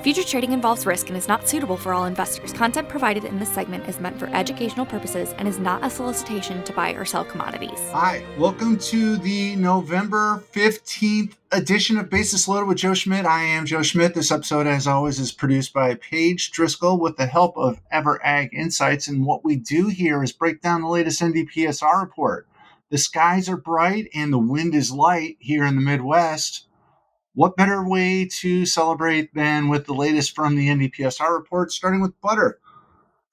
Futures trading involves risk and is not suitable for all investors. Content provided in this segment is meant for educational purposes and is not a solicitation to buy or sell commodities. Hi, welcome to the November 15th edition of Basis Loaded with Joe Schmit. I am Joe Schmit. This episode, as always, is produced by Paige Driscoll with the help of EverAg Insights. And what we do here is break down the latest NDPSR report. The skies are bright and the wind is light here in the Midwest. What better way to celebrate than with the latest from the NDPSR report, starting with butter.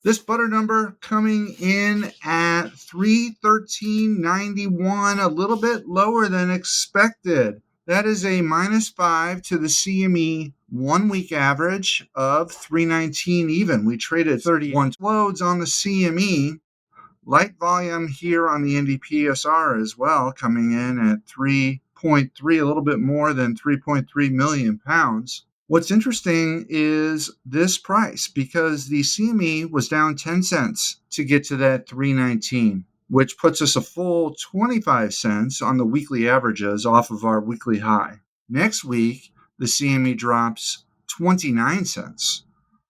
This butter number coming in at $313.91, a little bit lower than expected. That is a -5 to the CME 1 week average of $319 even. We traded 31 loads on the CME. Light volume here on the NDPSR as well, coming in at 3.3, a little bit more than 3.3 million pounds. What's interesting is this price, because the CME was down 10 cents to get to that 319, which puts us a full 25 cents on the weekly averages off of our weekly high. Next week, the CME drops 29 cents.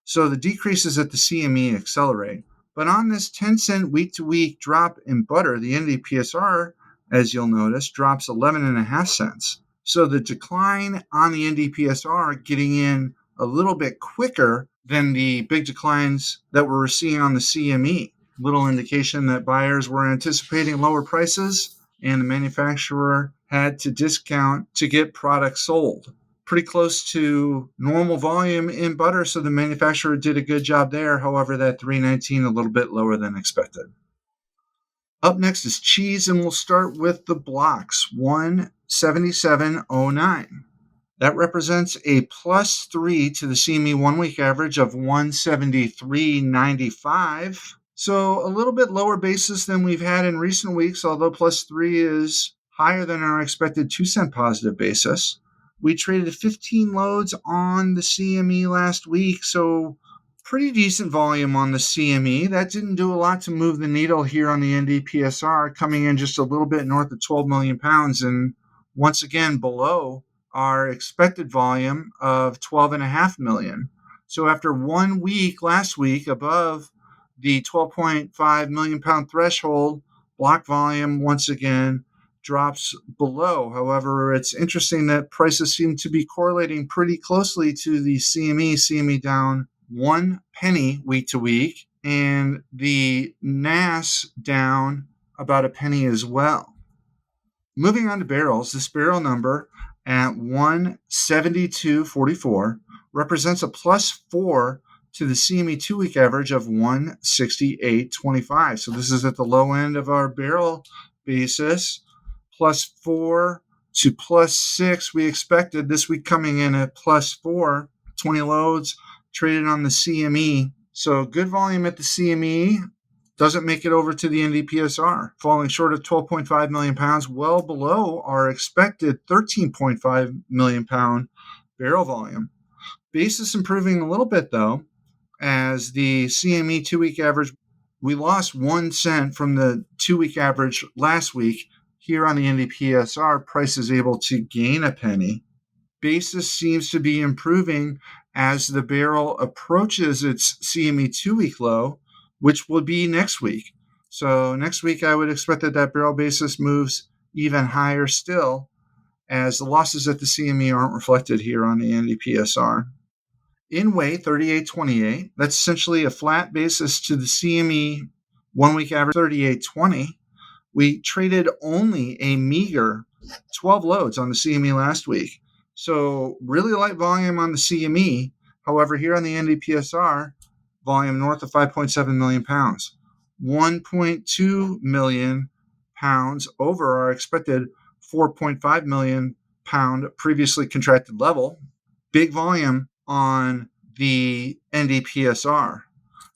So the decreases at the CME accelerate. But on this 10-cent week-to-week drop in butter, the NDPSR, as you'll notice, drops 11.5 cents. So the decline on the NDPSR getting in a little bit quicker than the big declines that we're seeing on the CME. Little indication that buyers were anticipating lower prices and the manufacturer had to discount to get products sold. Pretty close to normal volume in butter, so the manufacturer did a good job there. However, that 319 a little bit lower than expected. Up next is cheese, and we'll start with the blocks, 177.09. That represents a +3 to the CME 1 week average of 173.95. So a little bit lower basis than we've had in recent weeks, although +3 is higher than our expected 2-cent positive basis. We traded 15 loads on the CME last week, so pretty decent volume on the CME. That didn't do a lot to move the needle here on the NDPSR, coming in just a little bit north of 12 million pounds and once again below our expected volume of 12.5 million. So after 1 week last week above the 12.5 million pound threshold, block volume once again drops below. However, it's interesting that prices seem to be correlating pretty closely to the CME. CME down 1 penny week to week, and the NAS down about a penny as well. Moving on to barrels, this barrel number at 172.44 represents a +4 to the CME 2 week average of 168.25. So this is at the low end of our barrel basis. +4 to +6 we expected. This week coming in at +4, 20 loads traded on the CME. So good volume at the CME. Doesn't make it over to the NDPSR, falling short of 12.5 million pounds, well below our expected 13.5 million pound barrel volume. Basis improving a little bit though, as the CME 2 week average, we lost 1 cent from the 2 week average last week. Here on the NDPSR, price is able to gain a penny. Basis seems to be improving as the barrel approaches its CME 2 week low, which will be next week. So next week, I would expect that barrel basis moves even higher still, as the losses at the CME aren't reflected here on the NDPSR. In weight, 38.28. That's essentially a flat basis to the CME 1 week average, 38.20. We traded only a meager 12 loads on the CME last week. So really light volume on the CME. However, here on the NDPSR, volume north of 5.7 million pounds. 1.2 million pounds over our expected 4.5 million pound previously contracted level. Big volume on the NDPSR.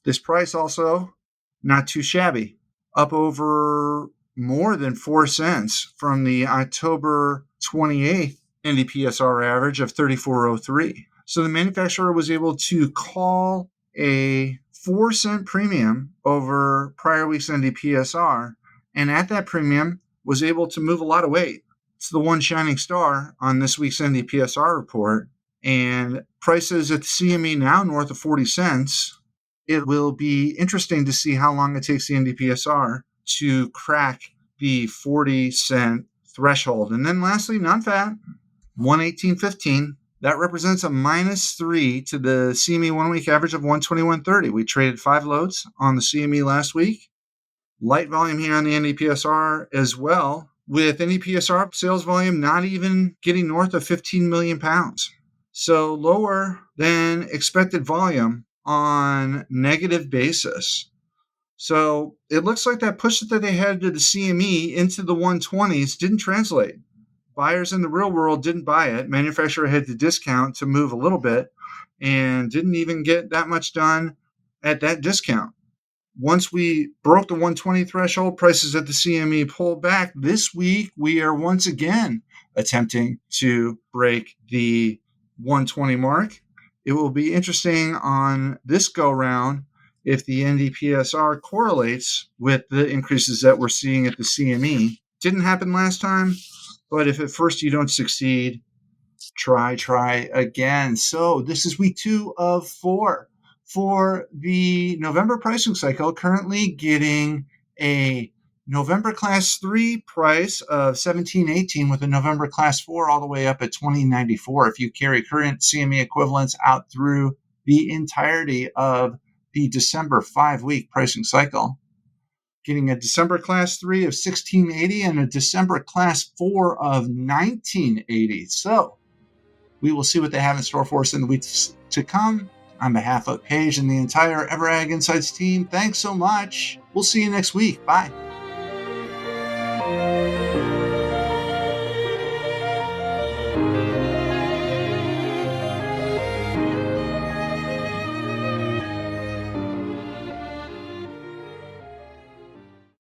This price also not too shabby, up over more than 4 cents from the October 28th NDPSR average of 34.03. So the manufacturer was able to call a 4-cent premium over prior week's NDPSR, and at that premium was able to move a lot of weight. It's the one shining star on this week's NDPSR report, and prices at the CME now north of 40 cents. It will be interesting to see how long it takes the NDPSR to crack the 40 cent threshold. And then lastly, non-fat, 118.15. That represents a -3 to the CME 1 week average of 121.30. We traded 5 loads on the CME last week. Light volume here on the NDPSR as well, with NDPSR sales volume not even getting north of 15 million pounds. So lower than expected volume on negative basis. So it looks like that push that they had to the CME into the 120s didn't translate. Buyers in the real world didn't buy it. Manufacturer had to discount to move a little bit and didn't even get that much done at that discount. Once we broke the 120 threshold, prices at the CME pulled back. This week, we are once again attempting to break the 120 mark. It will be interesting on this go round if the NDPSR correlates with the increases that we're seeing at the CME. Didn't happen last time, but if at first you don't succeed, try again. So this is week 2 of 4 for the November pricing cycle, currently getting a November class 3 price of 17.18 with a November class 4 all the way up at 20.94 if you carry current CME equivalents out through the entirety of the December 5-week pricing cycle. Getting a December class 3 of 16.80 and a December class 4 of 19.80. So we will see what they have in store for us in the weeks to come. On behalf of Paige and the entire EverAg Insights team, thanks so much. We'll see you next week. Bye.